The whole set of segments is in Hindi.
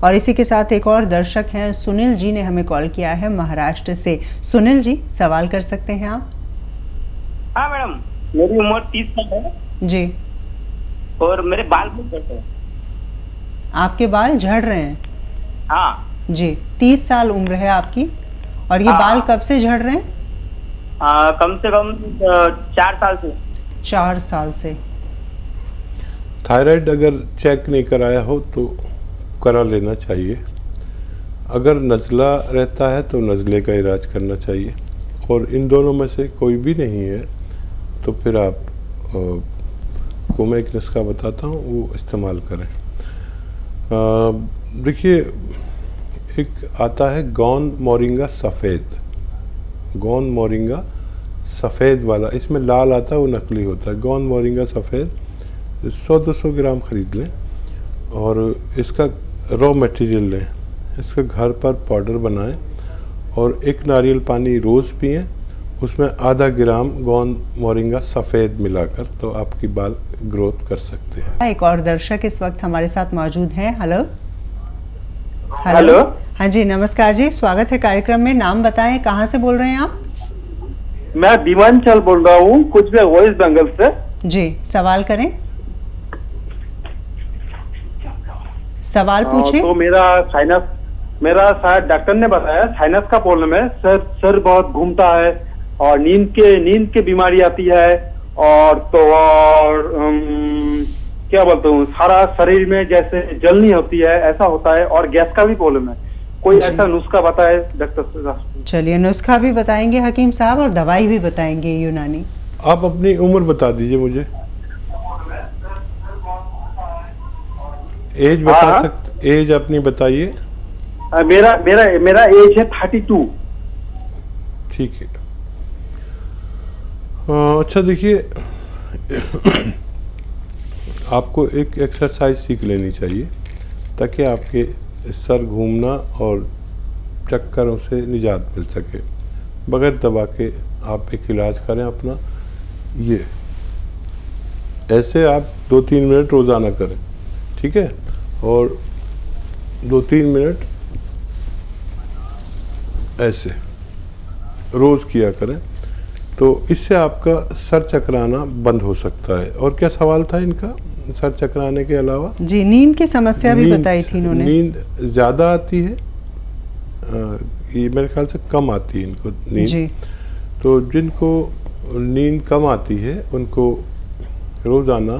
और इसी के साथ एक और दर्शक हैं, सुनील जी ने हमें कॉल किया है महाराष्ट्र से। सुनील जी, सवाल कर सकते हैं आप। हाँ मैडम, मेरी उम्र 30 साल है जी। और मेरे बाल बहुत झड़ते हैं। आपके बाल झड़ रहे हैं? हाँ जी। 30 साल उम्र है आपकी, और ये हाँ, बाल कब से झड़ रहे हैं? कम से कम 4 साल से। 4 साल से। थायराइड अगर चेक नहीं कराया हो तो करा लेना चाहिए। अगर नज़ला रहता है तो नज़ले का इलाज करना चाहिए, और इन दोनों में से कोई भी नहीं है तो फिर आप को मैं एक नुस्खा बताता हूँ, वो इस्तेमाल करें। देखिए, एक आता है गौन मोरिंगा सफ़ेद, गौन मोरिंगा सफ़ेद वाला, इसमें लाल आता है, वो नकली होता है। गौन मोरिंगा सफ़ेद 100-200 ग्राम ख़रीद लें और इसका रॉ मटेरियल लें, इसका घर पर पाउडर बनाएं और 1 नारियल पानी रोज़ पिएं, उसमें आधा ग्राम गौन मोरिंगा सफ़ेद मिलाकर, तो आपकी बाल ग्रोथ कर सकते हैं। एक और दर्शक इस वक्त हमारे साथ मौजूद हैं। Hello hello. हाँ जी, नमस्कार जी, स्वागत है कार्यक्रम में। नाम बताएं, कहाँ से बोल रहे हैं आप? मैं विमानचल बोल रहा हूँ, कुछ भी वेस्ट बंगाल से। जी, सवाल करें, सवाल पूछें। तो मेरा शायद डॉक्टर ने बताया साइनस का प्रॉब्लम है। सर बहुत घूमता है और नींद के बीमारी आती है, और क्या बोलता हूँ, सारा शरीर में जैसे जलनी होती है, ऐसा होता है, और गैस का भी प्रॉब्लम है। कोई ऐसा नुस्खा बताए डॉक्टर साहब? चलिए, नुस्खा भी बताएंगे हकीम साहब और दवाई भी बताएंगे यूनानी। आप अपनी उम्र बता दीजिए मुझे, एज बता सकते, एज अपनी बताइए। मेरा एज है 32। ठीक है। अच्छा देखिए, आपको एक एक्सरसाइज सीख लेनी चाहिए ताकि आपके सर घूमना और चक्करों से निजात मिल सके। बगैर दवा के आप एक इलाज करें अपना। ये ऐसे आप 2-3 मिनट रोज़ाना करें, ठीक है, और 2-3 मिनट ऐसे रोज़ किया करें, तो इससे आपका सर चकराना बंद हो सकता है। और क्या सवाल था इनका सर चकराने के अलावा? जी, नींद की समस्या भी बताई थी इन्होंने। नींद ज़्यादा आती है, ये मेरे ख्याल से कम आती है इनको नींद जी। तो जिनको नींद कम आती है उनको रोज़ाना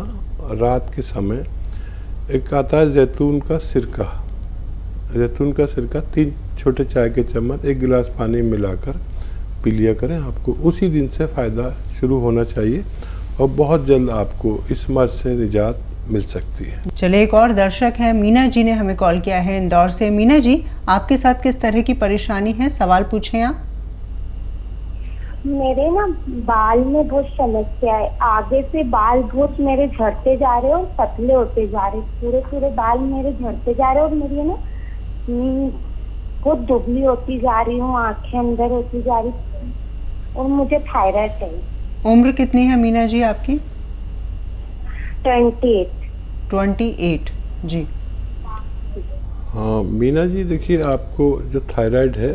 रात के समय एक आता है जैतून का सिरका, 3 छोटे चाय के चम्मच 1 गिलास पानी मिलाकर पी लिया करें। आपको उसी दिन से फ़ायदा शुरू होना चाहिए और बहुत जल्द आपको इस मर्ज से निजात मिल सकती है। चलिए, एक और दर्शक है, मीना जी ने हमें कॉल किया है इंदौर से। मीना जी, आपके साथ किस तरह की परेशानी है, सवाल पूछें आप। मेरे ना बाल में बहुत समस्या है। आगे से बाल बहुत मेरे झड़ते जा रहे और पतले होते जा रहे, पूरे बाल मेरे झड़ते जा रहे, और मेरी ना बहुत दुबली होती जा रही हूँ, आंखें अंदर होती जा रही, और मुझे थायराइड है। उम्र कितनी है मीना जी आपकी? 28। जी। हाँ मीना जी, देखिए, आपको जो थायराइड है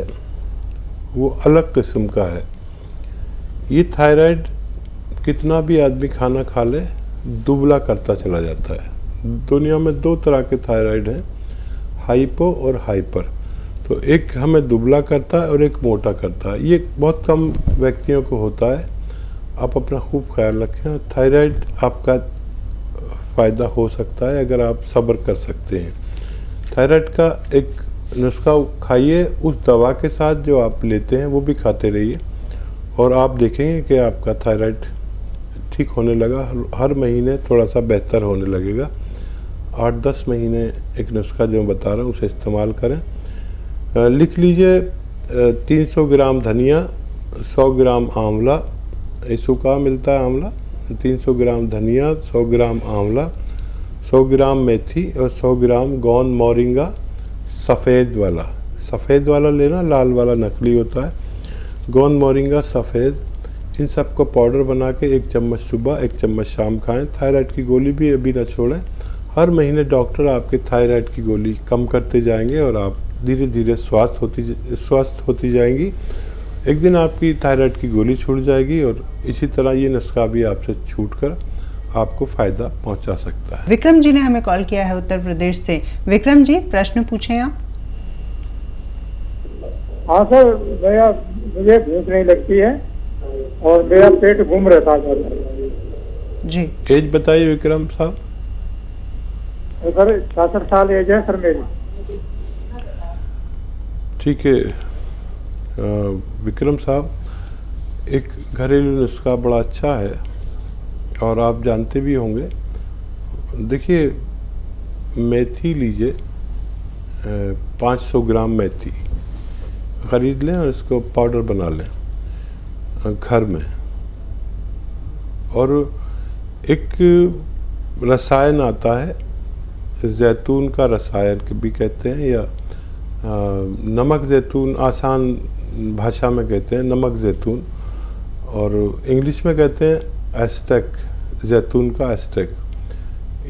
वो अलग किस्म का है। ये थायराइड कितना भी आदमी खाना खा ले दुबला करता चला जाता है। दुनिया में 2 तरह के थायराइड हैं, हाइपो और हाइपर। तो एक हमें दुबला करता है और एक मोटा करता है। ये बहुत कम व्यक्तियों को होता है। आप अपना खूब ख्याल रखें। थायराइड आपका फ़ायदा हो सकता है अगर आप सब्र कर सकते हैं। थायराइड का एक नुस्खा खाइए, उस दवा के साथ जो आप लेते हैं वो भी खाते रहिए, और आप देखेंगे कि आपका थायराइड ठीक होने लगा। हर महीने थोड़ा सा बेहतर होने लगेगा। 8-10 महीने एक नुस्खा जो मैं बता रहा हूँ उसे इस्तेमाल करें। लिख लीजिए, 300 ग्राम धनिया, 100 ग्राम आंवला, सूखा मिलता है आंवला, 300 ग्राम धनिया, 100 ग्राम आंवला, 100 ग्राम मेथी और 100 ग्राम गौन मोरिंगा सफ़ेद वाला लेना, लाल वाला नकली होता है। गौन मोरिंगा सफ़ेद, इन सब को पाउडर बना के 1 चम्मच सुबह 1 चम्मच शाम खाएं। थायराइड की गोली भी अभी न छोड़ें। हर महीने डॉक्टर आपके थायराइड की गोली कम करते जाएंगे और आप धीरे धीरे स्वस्थ होती जाएंगी। एक दिन आपकी थायराइड की गोली छूट जाएगी और इसी तरह ये नुस्खा भी आपसे छूटकर आपको फ़ायदा पहुंचा सकता है। विक्रम जी ने हमें कॉल किया है उत्तर प्रदेश से। विक्रम जी, प्रश्न पूछें आप। हाँ सर, मुझे भूख नहीं लगती है और मेरा पेट घूम रहता है। जी, एज बताइए विक्रम साहब। सर 66 साल एज है सर मेरी। ठीक है विक्रम साहब, एक घरेलू नुस्खा बड़ा अच्छा है और आप जानते भी होंगे। देखिए, मेथी लीजिए, 500 ग्राम मेथी ख़रीद लें और इसको पाउडर बना लें घर में। और एक रसायन आता है, जैतून का रसायन भी कहते हैं, या नमक जैतून आसान भाषा में कहते हैं, नमक जैतून, और इंग्लिश में कहते हैं एस्टेक, जैतून का एस्टेक।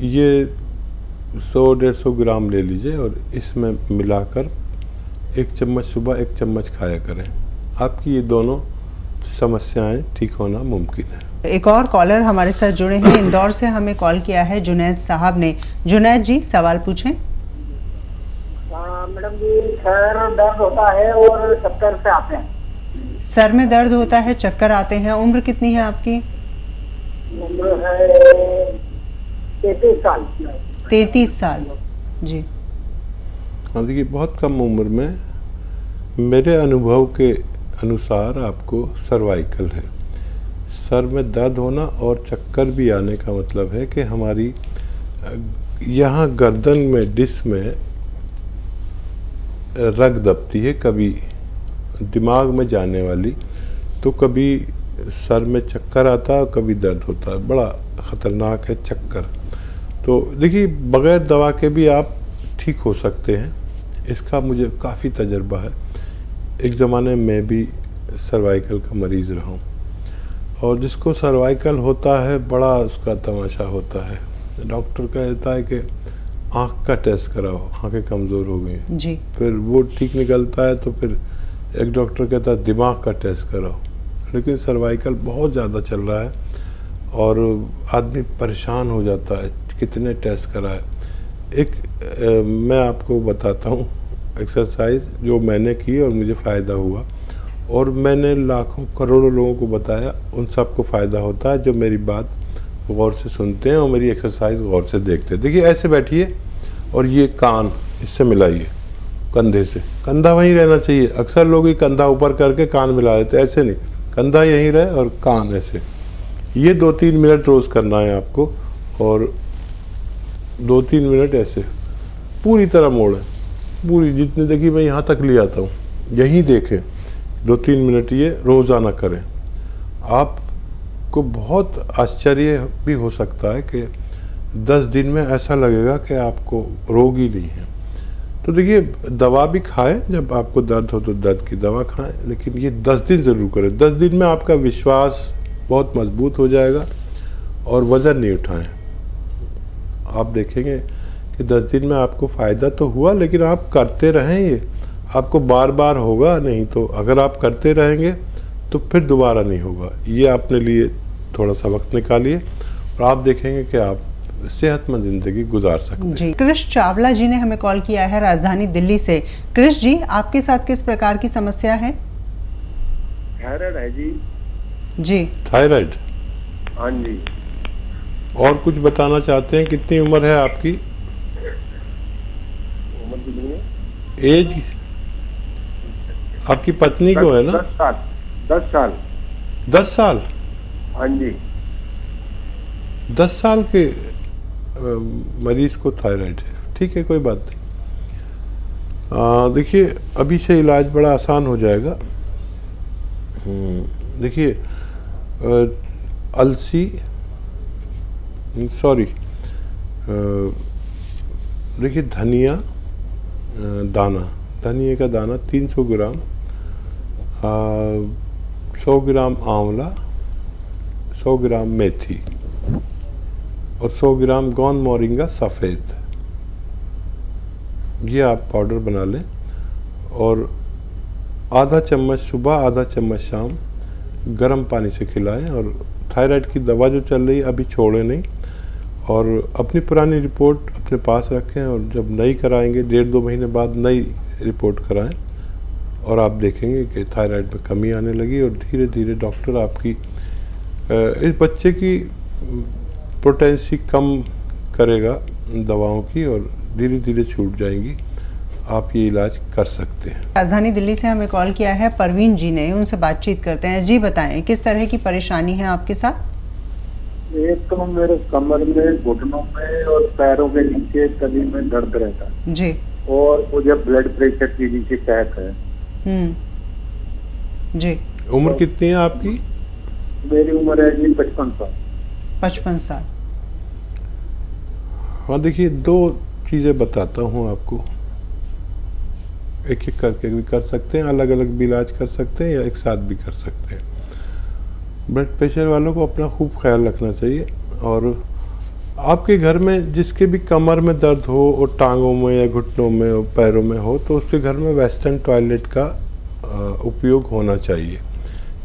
ये 100-150 ग्राम ले लीजिए और इसमें मिलाकर 1 चम्मच सुबह 1 चम्मच खाया करें। आपकी ये दोनों समस्याएं ठीक होना मुमकिन है। एक और कॉलर हमारे साथ जुड़े हैं, इंदौर से हमें कॉल किया है जुनैद साहब ने। जुनैद जी, सवाल पूछें। मैडम जी, सर दर्द होता है और चक्कर से आते हैं। सर में दर्द होता है, चक्कर आते हैं। उम्र कितनी है आपकी? उम्र है 33 साल। 33 साल। जी, हाँ, देखिए बहुत कम उम्र में मेरे अनुभव के अनुसार आपको सर्वाइकल है। सर में दर्द होना और चक्कर भी आने का मतलब है कि हमारी यहाँ गर्दन में, डिस्क में रग दबती है, कभी दिमाग में जाने वाली, तो कभी सर में चक्कर आता है और कभी दर्द होता है। बड़ा ख़तरनाक है चक्कर। तो देखिए, बग़ैर दवा के भी आप ठीक हो सकते हैं। इसका मुझे काफ़ी तजर्बा है। एक ज़माने में मैं भी सर्वाइकल का मरीज़ रहा हूँ, और जिसको सर्वाइकल होता है बड़ा उसका तमाशा होता है। डॉक्टर कहता है कि आँख का टेस्ट कराओ, आँखें कमज़ोर हो गई। जी, फिर वो ठीक निकलता है तो फिर एक डॉक्टर कहता है दिमाग का टेस्ट कराओ। लेकिन सर्वाइकल बहुत ज़्यादा चल रहा है और आदमी परेशान हो जाता है, कितने टेस्ट कराए। मैं आपको बताता हूँ एक्सरसाइज जो मैंने की और मुझे फ़ायदा हुआ, और मैंने लाखों करोड़ों लोगों को बताया, उन सबको फ़ायदा होता है जो मेरी बात गौर से सुनते हैं और मेरी एक्सरसाइज गौर से देखते हैं। देखिए, ऐसे बैठिए और ये कान इससे मिलाइए, कंधे से। कंधा वहीं रहना चाहिए। अक्सर लोग ये कंधा ऊपर करके कान मिला देते, ऐसे नहीं, कंधा यहीं रहे और कान ऐसे। ये 2-3 मिनट रोज़ करना है आपको, और 2-3 मिनट ऐसे पूरी तरह मोड़ें, पूरी जितनी देखिए मैं यहाँ तक ले आता हूँ, यहीं देखें। 2-3 मिनट ये रोज़ाना करें। आपको बहुत आश्चर्य भी हो सकता है कि 10 दिन में ऐसा लगेगा कि आपको रोग ही नहीं है। तो देखिए, दवा भी खाएं, जब आपको दर्द हो तो दर्द की दवा खाएं, लेकिन ये 10 दिन ज़रूर करें। 10 दिन में आपका विश्वास बहुत मजबूत हो जाएगा और वज़न नहीं उठाएं। आप देखेंगे कि 10 दिन में आपको फ़ायदा तो हुआ, लेकिन आप करते रहें। ये आपको बार बार होगा नहीं, तो अगर आप करते रहेंगे तो फिर दोबारा नहीं होगा। ये अपने लिए थोड़ा सा वक्त निकालिए और आप देखेंगे कि आप सेहतमंद ज़िंदगी गुजार सकते हैं। जी, कृष चावला जी ने हमें कॉल किया है राजधानी दिल्ली से। कृष जी, आपके साथ किस प्रकार की समस्या है? थायराइड है जी। जी, थायराइड। हाँ जी। और कुछ बताना चाहते हैं? कितनी उम्र है आपकी? उम्र कितनी है? एज आपकी पत्नी को है ना? 10 साल। 10 साल। 10 साल? हाँ जी। 10 साल के मरीज को थायराइड है। ठीक है, कोई बात नहीं। देखिए, अभी से इलाज बड़ा आसान हो जाएगा। देखिए, अलसी, सॉरी, देखिए धनिया दाना, धनिया का दाना 300 ग्राम, 100 ग्राम आंवला, 100 ग्राम मेथी, और 100 ग्राम गोंद मोरिंगा सफ़ेद, ये आप पाउडर बना लें और आधा चम्मच सुबह आधा चम्मच शाम गर्म पानी से खिलाएं। और थायराइड की दवा जो चल रही है अभी छोड़ें नहीं, और अपनी पुरानी रिपोर्ट अपने पास रखें, और जब नई कराएंगे 1.5-2 महीने बाद नई रिपोर्ट कराएं, और आप देखेंगे कि थायराइड में कमी आने लगी, और धीरे धीरे डॉक्टर आपकी इस बच्चे की पोटेंसी कम करेगा दवाओं की, और धीरे धीरे छूट जाएंगी। आप ये इलाज कर सकते हैं। राजधानी दिल्ली से हमें कॉल किया है परवीन जी ने, उनसे बातचीत करते हैं। जी बताएं, किस तरह की परेशानी है आपके साथ? एक तो मेरे कमर में, घुटनों में और पैरों के नीचे तली में दर्द रहता है जी। और मुझे ब्लड प्रेशर की भी शिकायत है। जी। उम्र कितनी है आपकी? मेरी उम्र है जी 55 साल। 55 साल। हाँ देखिए, 2 चीज़ें बताता हूँ आपको, एक एक करके भी कर सकते हैं, अलग अलग भी इलाज कर सकते हैं या एक साथ भी कर सकते हैं। ब्लड प्रेशर वालों को अपना खूब ख्याल रखना चाहिए, और आपके घर में जिसके भी कमर में दर्द हो और टांगों में या घुटनों में और पैरों में हो, तो उसके घर में वेस्टर्न टॉयलेट का उपयोग होना चाहिए।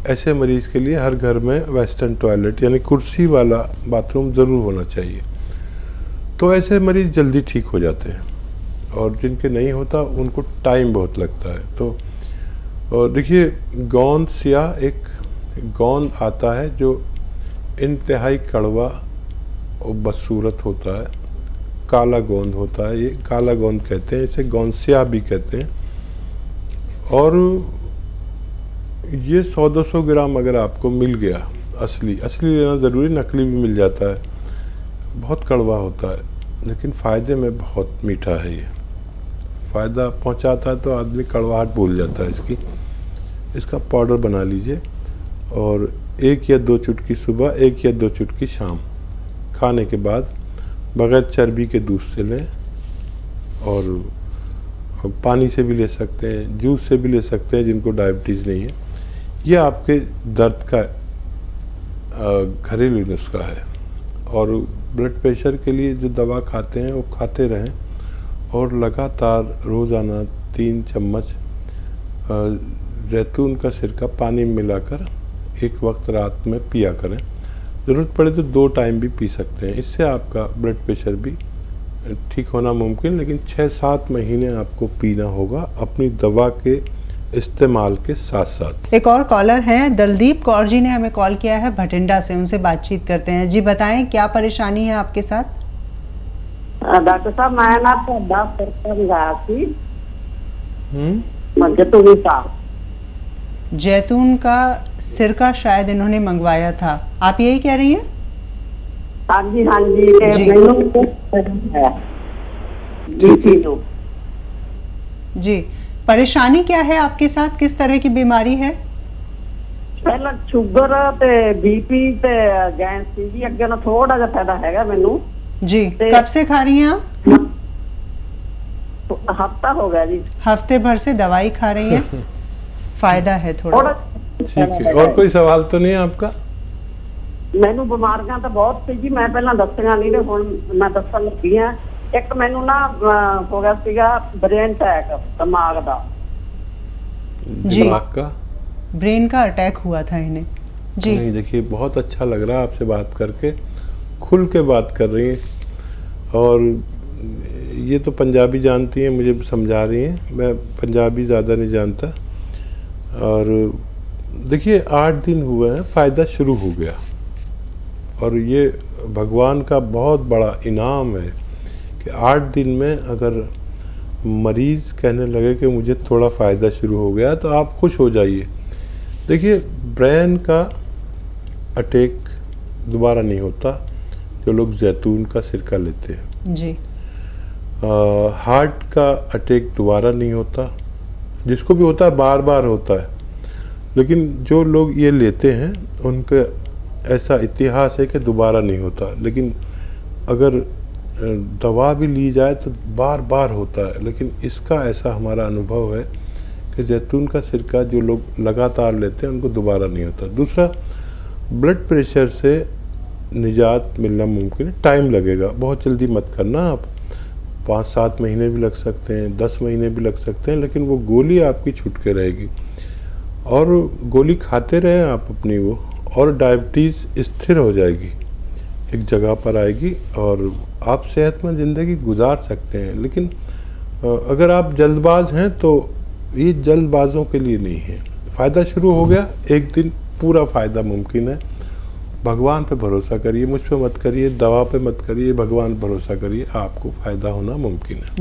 ऐसे मरीज़ के लिए हर घर में वेस्टर्न टॉयलेट यानी कुर्सी वाला बाथरूम ज़रूर होना चाहिए, तो ऐसे मरीज़ जल्दी ठीक हो जाते हैं। और जिनके नहीं होता उनको टाइम बहुत लगता है। तो देखिए, गोंद स्याह एक गोंद आता है जो इंतहाई कड़वा और बदसूरत होता है, काला गोंद होता है, ये काला गोंद कहते हैं, इसे गोंद स्याह भी कहते हैं। और ये 100-200 ग्राम अगर आपको मिल गया, असली लेना ज़रूरी, नकली भी मिल जाता है। बहुत कड़वा होता है लेकिन फ़ायदे में बहुत मीठा है। ये फ़ायदा पहुंचाता है तो आदमी कड़वाहट भूल जाता है इसकी। इसका पाउडर बना लीजिए और 1 या 2 चुटकी सुबह, 1 या 2 चुटकी शाम खाने के बाद बग़ैर चर्बी के दूध से लें, और पानी से भी ले सकते हैं, जूस से भी ले सकते हैं जिनको डायबिटीज़ नहीं है। ये आपके दर्द का घरेलू नुस्खा है। और ब्लड प्रेशर के लिए जो दवा खाते हैं वो खाते रहें, और लगातार रोज़ाना 3 चम्मच जैतून का सिरका पानी में मिलाकर एक वक्त रात में पिया करें। ज़रूरत पड़े तो 2 टाइम भी पी सकते हैं। इससे आपका ब्लड प्रेशर भी ठीक होना मुमकिन, लेकिन 6-7 महीने आपको पीना होगा अपनी दवा के इस्तेमाल के साथ साथ। एक और कॉलर हैं, दलदीप कौर जी ने हमें कॉल किया है भटिंडा से, उनसे बातचीत करते हैं। जी बताएं, क्या परेशानी है आपके साथ? डॉक्टर साहब, मैं ना ਤੁਹਾਡਾ ਸਿਰਕਾ ਮੰਗਾਇਆ ਸੀ। जैतून का सिरका शायद इन्होंने मंगवाया था, आप यही कह रही हैं? हाँ जी, हाँ जी। जी, परेशानी क्या है आपके साथ, किस तरह की बीमारी है? ਪਹਿਲਾਂ ਸ਼ੂਗਰ ਤੇ बीपी ਤੇ ਗੈਸ ਸੀ ਜੀ, ਅੱਗੇ ਨਾ ਥੋੜਾ ਜਿਹਾ ਫਾਇਦਾ ਹੈਗਾ ਮੈਨੂੰ। जी, कब से खा रही हैं आप? हफ्ता हो गया जी। हफ्ते भर से दवाई खा रही हैं, फायदा है थोड़ा। ठीक है, और कोई सवाल तो नहीं है आपका? ਮੈਨੂੰ ਬਿਮਾਰੀਆਂ ਤਾਂ ਬਹੁਤ ਸੀ ਜੀ, ਮੈਂ ਪਹਿਲਾਂ ਦੱਸੀਆਂ ਨਹੀਂ ਤੇ ਹੁਣ ਮੈਂ ਦੱਸਣ ਲੱਗੀ ਆ। ਇੱਕ ਮੈਨੂੰ ਨਾ ਹੋ ਗਿਆ ਸੀਗਾ ਬ੍ਰੇਨ ਅਟੈਕ, ਦਿਮਾਗ ਦਾ। जी, दिमाग का ब्रेन का अटैक हुआ था इन्हें। जी नहीं, देखिए बहुत अच्छा लग रहा है आपसे बात करके, खुल के बात कर रही हैं, और ये तो पंजाबी जानती हैं, मुझे समझा रही हैं, मैं पंजाबी ज़्यादा नहीं जानता। और देखिए 8 दिन हुए हैं, फ़ायदा शुरू हो गया, और ये भगवान का बहुत बड़ा इनाम है कि 8 दिन में अगर मरीज़ कहने लगे कि मुझे थोड़ा फ़ायदा शुरू हो गया, तो आप खुश हो जाइए। देखिए, ब्रेन का अटैक दोबारा नहीं होता जो लोग जैतून का सिरका लेते हैं। जी, हार्ट का अटैक दोबारा नहीं होता, जिसको भी होता है बार बार होता है, लेकिन जो लोग ये लेते हैं उनके ऐसा इतिहास है कि दोबारा नहीं होता। लेकिन अगर दवा भी ली जाए तो बार बार होता है, लेकिन इसका ऐसा हमारा अनुभव है कि जैतून का सिरका जो लोग लगातार लेते हैं उनको दोबारा नहीं होता। दूसरा, ब्लड प्रेशर से निजात मिलना मुमकिन है। टाइम लगेगा, बहुत जल्दी मत करना आप। 5-7 महीने भी लग सकते हैं, 10 महीने भी लग सकते हैं, लेकिन वो गोली आपकी छूट के रहेगी। और गोली खाते रहें आप अपनी वो, और डायबिटीज़ स्थिर हो जाएगी, एक जगह पर आएगी और आप सेहतमंद ज़िंदगी गुजार सकते हैं। लेकिन अगर आप जल्दबाज हैं तो ये जल्दबाजों के लिए नहीं है। फ़ायदा शुरू हो गया, एक दिन पूरा फ़ायदा मुमकिन है। भगवान पे भरोसा करिए, मुझ पे मत करिए, दवा पे मत करिए, भगवान पे भरोसा करिए, आपको फ़ायदा होना मुमकिन है।